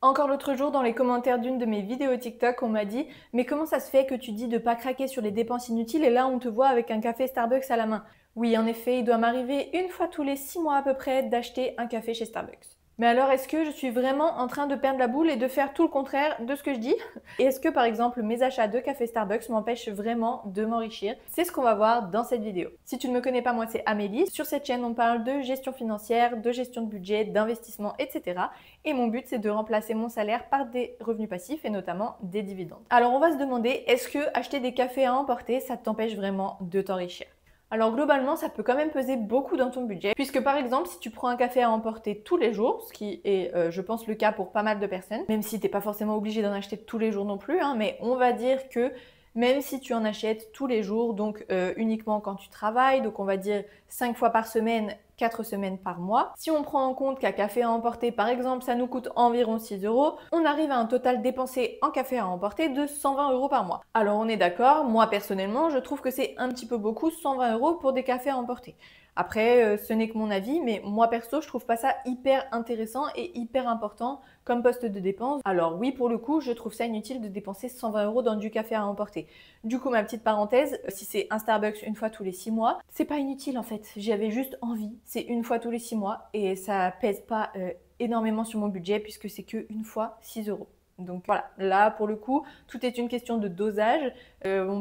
Encore l'autre jour, dans les commentaires d'une de mes vidéos TikTok, on m'a dit « Mais comment ça se fait que tu dis de pas craquer sur les dépenses inutiles et là on te voit avec un café Starbucks à la main ?» Oui, en effet, il doit m'arriver une fois tous les 6 mois à peu près d'acheter un café chez Starbucks. Mais alors, est-ce que je suis vraiment en train de perdre la boule et de faire tout le contraire de ce que je dis? Et est-ce que par exemple mes achats de café Starbucks m'empêchent vraiment de m'enrichir? C'est ce qu'on va voir dans cette vidéo. Si tu ne me connais pas, moi c'est Amélie. Sur cette chaîne, on parle de gestion financière, de gestion de budget, d'investissement, etc. Et mon but, c'est de remplacer mon salaire par des revenus passifs et notamment des dividendes. Alors on va se demander, est-ce que acheter des cafés à emporter, ça t'empêche vraiment de t'enrichir? Alors globalement, ça peut quand même peser beaucoup dans ton budget, puisque par exemple, si tu prends un café à emporter tous les jours, ce qui est, je pense, le cas pour pas mal de personnes, même si t'es pas forcément obligé d'en acheter tous les jours non plus, hein, mais on va dire que même si tu en achètes tous les jours, donc uniquement quand tu travailles, donc on va dire 5 fois par semaine, 4 semaines par mois. Si on prend en compte qu'un café à emporter, par exemple, ça nous coûte environ 6 euros, on arrive à un total dépensé en café à emporter de 120 euros par mois. Alors on est d'accord, moi personnellement, je trouve que c'est un petit peu beaucoup, 120 euros pour des cafés à emporter. Après, ce n'est que mon avis, mais moi perso, je trouve pas ça hyper intéressant et hyper important comme poste de dépense. Alors oui, pour le coup, je trouve ça inutile de dépenser 120 euros dans du café à emporter. Du coup, ma petite parenthèse, si c'est un Starbucks une fois tous les 6 mois, c'est pas inutile en fait. J'avais juste envie. C'est une fois tous les 6 mois et ça pèse pas énormément sur mon budget puisque c'est que une fois 6 euros. Donc voilà, là pour le coup, tout est une question de dosage.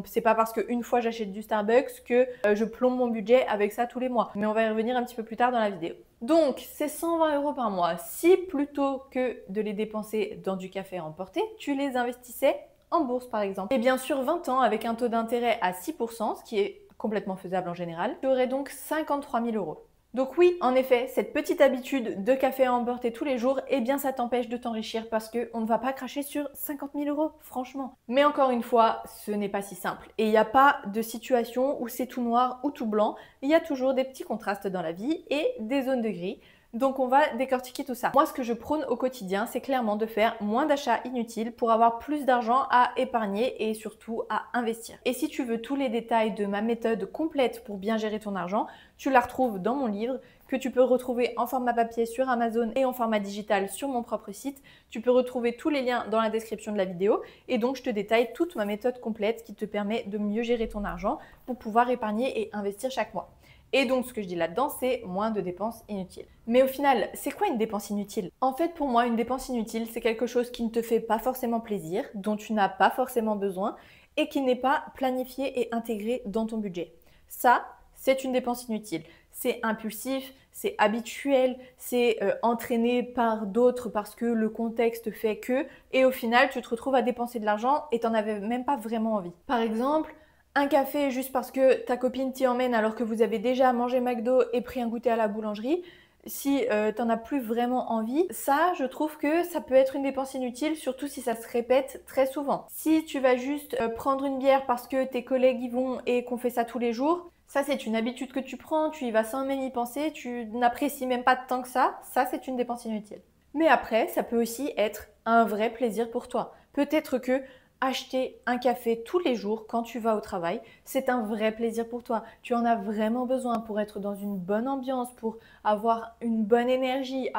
C'est pas parce qu'une fois j'achète du Starbucks que je plombe mon budget avec ça tous les mois. Mais on va y revenir un petit peu plus tard dans la vidéo. Donc, c'est 120 euros par mois. Si plutôt que de les dépenser dans du café à emporter, tu les investissais en bourse par exemple. Et bien sûr, 20 ans avec un taux d'intérêt à 6%, ce qui est complètement faisable en général, tu aurais donc 53 000 euros. Donc oui, en effet, cette petite habitude de café à emporter tous les jours, eh bien ça t'empêche de t'enrichir parce qu'on ne va pas cracher sur 50 000 euros, franchement. Mais encore une fois, ce n'est pas si simple. Et il n'y a pas de situation où c'est tout noir ou tout blanc. Il y a toujours des petits contrastes dans la vie et des zones de gris. Donc on va décortiquer tout ça. Moi, ce que je prône au quotidien, c'est clairement de faire moins d'achats inutiles pour avoir plus d'argent à épargner et surtout à investir. Et si tu veux tous les détails de ma méthode complète pour bien gérer ton argent, tu la retrouves dans mon livre que tu peux retrouver en format papier sur Amazon et en format digital sur mon propre site. Tu peux retrouver tous les liens dans la description de la vidéo et donc je te détaille toute ma méthode complète qui te permet de mieux gérer ton argent pour pouvoir épargner et investir chaque mois. Et donc, ce que je dis là-dedans, c'est moins de dépenses inutiles. Mais au final, c'est quoi une dépense inutile? En fait, pour moi, une dépense inutile, c'est quelque chose qui ne te fait pas forcément plaisir, dont tu n'as pas forcément besoin et qui n'est pas planifié et intégré dans ton budget. Ça, c'est une dépense inutile. C'est impulsif, c'est habituel, c'est entraîné par d'autres parce que le contexte fait que, et au final, tu te retrouves à dépenser de l'argent et tu n'en avais même pas vraiment envie. Par exemple, un café juste parce que ta copine t'y emmène alors que vous avez déjà mangé McDo et pris un goûter à la boulangerie, si t'en as plus vraiment envie, ça, je trouve que ça peut être une dépense inutile, surtout si ça se répète très souvent. Si tu vas juste prendre une bière parce que tes collègues y vont et qu'on fait ça tous les jours, ça c'est une habitude que tu prends, tu y vas sans même y penser, tu n'apprécies même pas tant que ça c'est une dépense inutile. Mais après, ça peut aussi être un vrai plaisir pour toi. Peut-être que acheter un café tous les jours quand tu vas au travail, c'est un vrai plaisir pour toi. Tu en as vraiment besoin pour être dans une bonne ambiance, pour avoir une bonne énergie,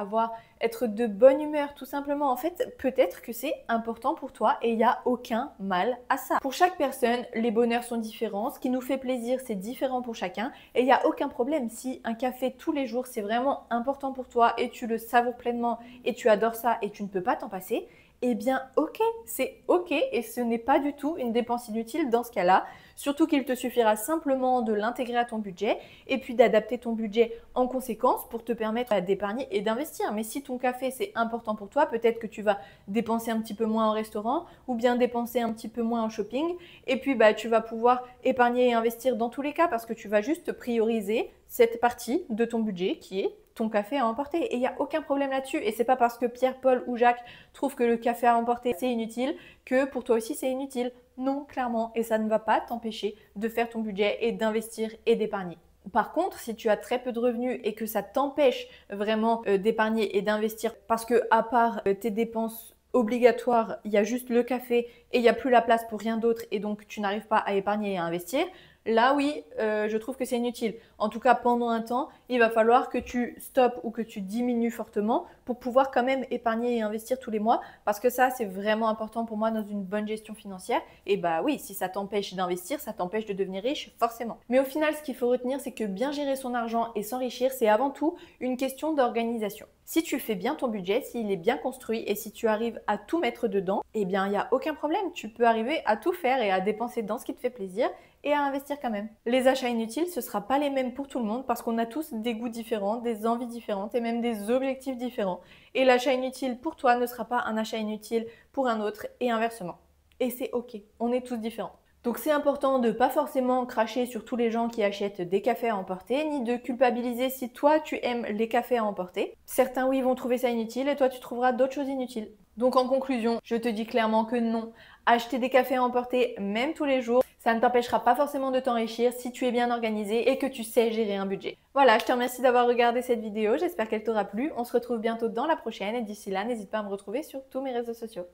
être de bonne humeur tout simplement. En fait, peut-être que c'est important pour toi et il n'y a aucun mal à ça. Pour chaque personne, les bonheurs sont différents. Ce qui nous fait plaisir, c'est différent pour chacun et il n'y a aucun problème. Si un café tous les jours, c'est vraiment important pour toi et tu le savoures pleinement et tu adores ça et tu ne peux pas t'en passer, eh bien ok, c'est ok et ce n'est pas du tout une dépense inutile dans ce cas-là, surtout qu'il te suffira simplement de l'intégrer à ton budget et puis d'adapter ton budget en conséquence pour te permettre d'épargner et d'investir. Mais si ton café c'est important pour toi, peut-être que tu vas dépenser un petit peu moins en restaurant ou bien dépenser un petit peu moins en shopping et puis tu vas pouvoir épargner et investir dans tous les cas parce que tu vas juste prioriser cette partie de ton budget qui est ton café à emporter et il n'y a aucun problème là-dessus et c'est pas parce que Pierre, Paul ou Jacques trouvent que le café à emporter c'est inutile que pour toi aussi c'est inutile. Non, clairement, et ça ne va pas t'empêcher de faire ton budget et d'investir et d'épargner. Par contre, si tu as très peu de revenus et que ça t'empêche vraiment d'épargner et d'investir parce que à part tes dépenses obligatoires, il y a juste le café et il n'y a plus la place pour rien d'autre et donc tu n'arrives pas à épargner et à investir, là oui, je trouve que c'est inutile. En tout cas, pendant un temps, il va falloir que tu stoppes ou que tu diminues fortement pour pouvoir quand même épargner et investir tous les mois, parce que ça, c'est vraiment important pour moi dans une bonne gestion financière. Et bah oui, si ça t'empêche d'investir, ça t'empêche de devenir riche, forcément. Mais au final, ce qu'il faut retenir, c'est que bien gérer son argent et s'enrichir, c'est avant tout une question d'organisation. Si tu fais bien ton budget, s'il est bien construit et si tu arrives à tout mettre dedans, eh bien, il n'y a aucun problème. Tu peux arriver à tout faire et à dépenser dans ce qui te fait plaisir et à investir quand même. Les achats inutiles, ce ne sera pas les mêmes pour tout le monde parce qu'on a tous des goûts différents, des envies différentes et même des objectifs différents. Et l'achat inutile pour toi ne sera pas un achat inutile pour un autre et inversement. Et c'est ok, on est tous différents. Donc c'est important de ne pas forcément cracher sur tous les gens qui achètent des cafés à emporter, ni de culpabiliser si toi tu aimes les cafés à emporter. Certains oui vont trouver ça inutile et toi tu trouveras d'autres choses inutiles. Donc en conclusion, je te dis clairement que non, acheter des cafés à emporter même tous les jours, ça ne t'empêchera pas forcément de t'enrichir si tu es bien organisé et que tu sais gérer un budget. Voilà, je te remercie d'avoir regardé cette vidéo, j'espère qu'elle t'aura plu. On se retrouve bientôt dans la prochaine et d'ici là, n'hésite pas à me retrouver sur tous mes réseaux sociaux.